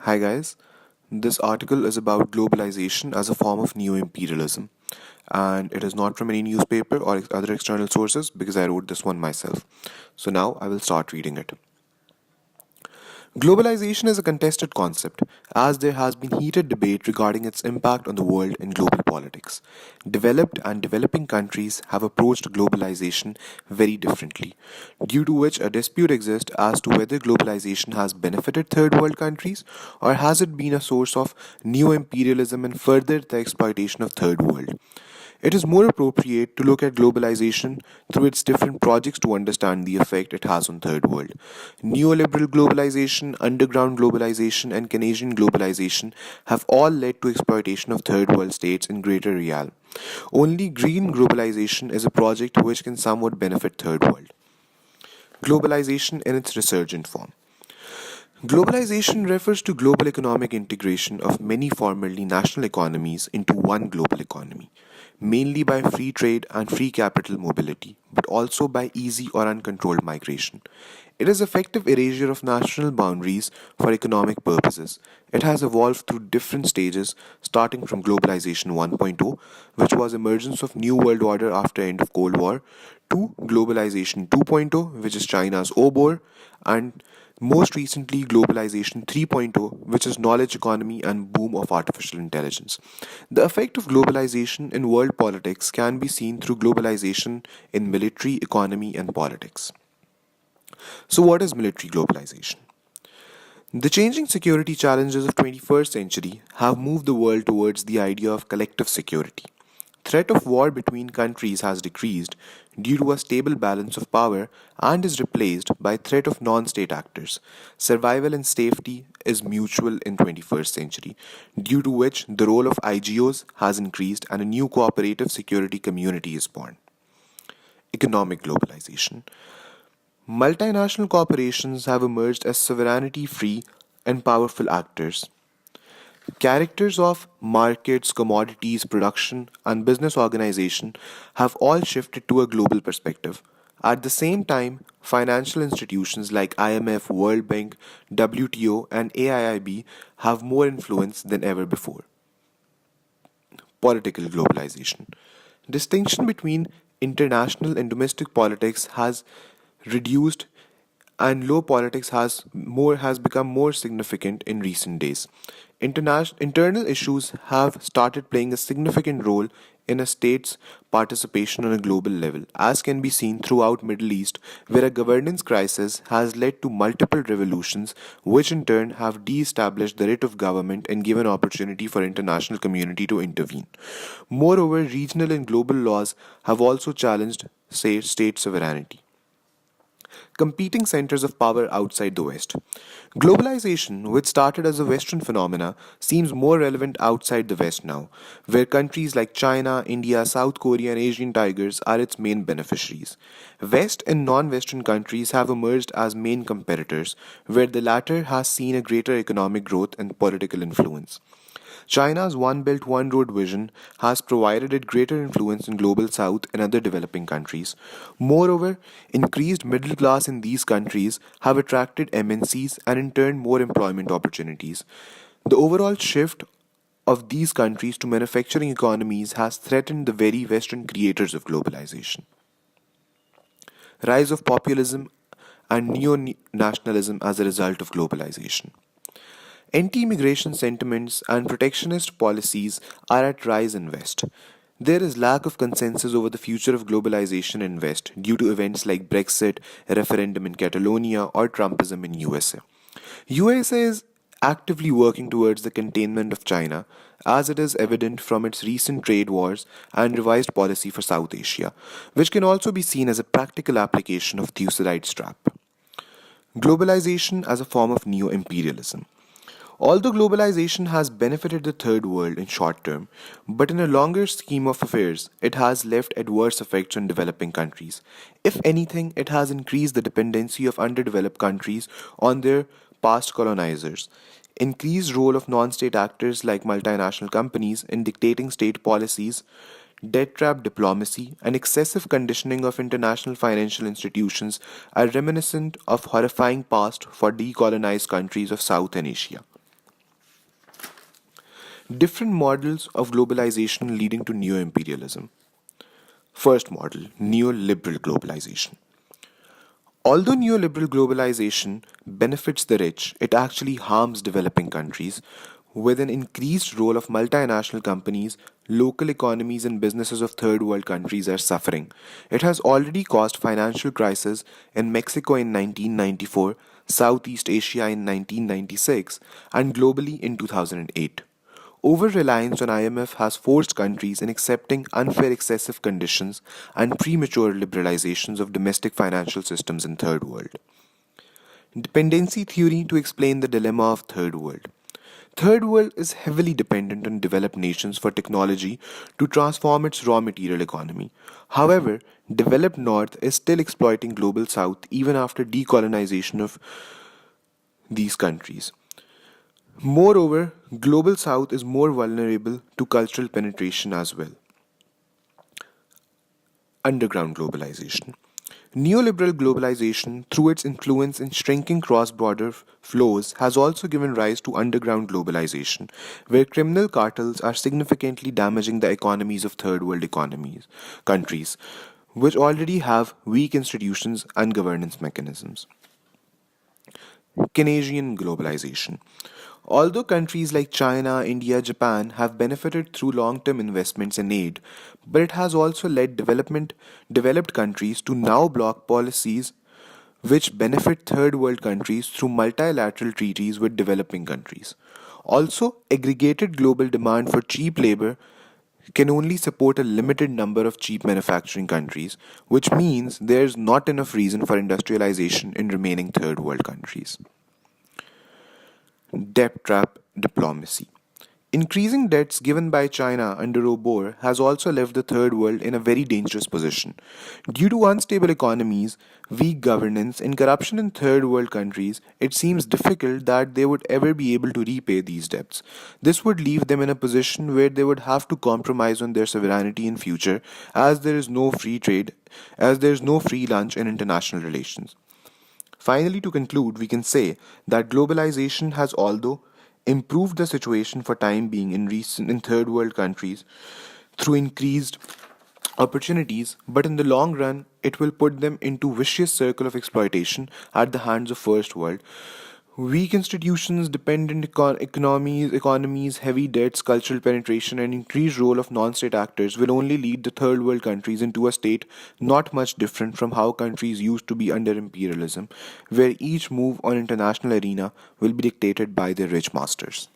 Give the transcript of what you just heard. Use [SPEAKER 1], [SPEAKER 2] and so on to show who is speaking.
[SPEAKER 1] Hi guys, this article is about globalization as a form of neo-imperialism, and it is not from any newspaper or other external sources because I wrote this one myself. So now I will start reading it. Globalization is a contested concept, as there has been heated debate regarding its impact on the world in global politics. Developed and developing countries have approached globalization very differently, due to which a dispute exists as to whether globalization has benefited third world countries or has it been a source of neo imperialism and furthered the exploitation of third world. It is more appropriate to look at globalization through its different projects to understand the effect it has on third world. Neoliberal globalization, underground globalization, and Keynesian globalization have all led to exploitation of third world states in greater real. Only green globalization is a project which can somewhat benefit third world. Globalization in its resurgent form. Globalization refers to global economic integration of many formerly national economies into one global economy, mainly by free trade and free capital mobility, but also by easy or uncontrolled migration. It is effective erasure of national boundaries for economic purposes. It has evolved through different stages, starting from globalization 1.0, which was emergence of new world order after end of Cold War, to globalization 2.0, which is China's OBOR, and most recently, Globalization 3.0, which is knowledge economy and boom of artificial intelligence. The effect of globalization in world politics can be seen through globalization in military, economy, and politics. So, what is military globalization? The changing security challenges of 21st century have moved the world towards the idea of collective security. Threat of war between countries has decreased due to a stable balance of power and is replaced by threat of non-state actors. Survival and safety is mutual in 21st century, due to which the role of IGOs has increased and a new cooperative security community is born. Economic globalization. Multinational corporations have emerged as sovereignty free and powerful actors. Characters of markets, commodities, production, and business organization have all shifted to a global perspective. At the same time, financial institutions like IMF, World Bank, WTO, and AIIB have more influence than ever before. Political globalization. Distinction between international and domestic politics has reduced and low politics has become more significant in recent days. Internal issues have started playing a significant role in a state's participation on a global level, as can be seen throughout Middle East, where a governance crisis has led to multiple revolutions, which in turn have de-established the writ of government and given opportunity for international community to intervene. Moreover, regional and global laws have also challenged, say, state sovereignty. Competing centers of power outside the West. Globalization, which started as a Western phenomena, seems more relevant outside the West now, where countries like China, India, South Korea, and Asian tigers are its main beneficiaries. West and non Western countries have emerged as main competitors, where the latter has seen a greater economic growth and political influence. China's One Belt One Road vision has provided it greater influence in global south and other developing countries. Moreover, increased middle class in these countries have attracted MNCs and in turn more employment opportunities. The overall shift of these countries to manufacturing economies has threatened the very Western creators of globalization. Rise of populism and neo nationalism as a result of globalization. Anti immigration sentiments and protectionist policies are at rise in West. There is lack of consensus over the future of globalization in West due to events like Brexit, a referendum in Catalonia, or Trumpism in USA. USA is actively working towards the containment of China, as it is evident from its recent trade wars and revised policy for South Asia, which can also be seen as a practical application of Thucydide trap. Globalization as a form of neo imperialism. Although globalization has benefited the third world in short term, but in a longer scheme of affairs, it has left adverse effects on developing countries. If anything, it has increased the dependency of underdeveloped countries on their past colonizers. Increased role of non-state actors like multinational companies in dictating state policies, debt trap diplomacy, and excessive conditioning of international financial institutions are reminiscent of horrifying past for decolonized countries of South and Asia. Different models of globalization leading to neo imperialism. First model, neoliberal globalization. Although neoliberal globalization benefits the rich, it actually harms developing countries. With an increased role of multinational companies, local economies and businesses of third world countries are suffering. It has already caused financial crisis in Mexico in 1994, Southeast Asia in 1996, and globally in 2008. Over reliance on IMF has forced countries in accepting unfair excessive conditions and premature liberalizations of domestic financial systems in third world. Dependency theory to explain the dilemma of third world. Third world is heavily dependent on developed nations for technology to transform its raw material economy. However, developed north is still exploiting global south even after decolonization of these countries. Moreover, global south is more vulnerable to cultural penetration as well. Underground globalization. Neoliberal globalization, through its influence in shrinking cross border flows, has also given rise to underground globalization, where criminal cartels are significantly damaging the economies of third world countries, which already have weak institutions and governance mechanisms. Keynesian globalization. Although countries like China, India, Japan have benefited through long-term investments and aid, but it has also led developed countries to now block policies which benefit third world countries through multilateral treaties with developing countries. Also, aggregated global demand for cheap labor can only support a limited number of cheap manufacturing countries, which means there's not enough reason for industrialization in remaining third world countries. Debt trap diplomacy. Increasing debts given by China under Obor has also left the third world in a very dangerous position. Due to unstable economies, weak governance, and corruption in third world countries, it seems difficult that they would ever be able to repay these debts. This would leave them in a position where they would have to compromise on their sovereignty in future, as there is no free trade, as there is no free lunch in international relations. Finally, to conclude, we can say that globalization has although improved the situation for time being in third world countries through increased opportunities, but in the long run it will put them into vicious circle of exploitation at the hands of first world. Weak institutions, dependent economies, heavy debts, cultural penetration, and increased role of non-state actors will only lead the third world countries into a state not much different from how countries used to be under imperialism, where each move on international arena will be dictated by their rich masters.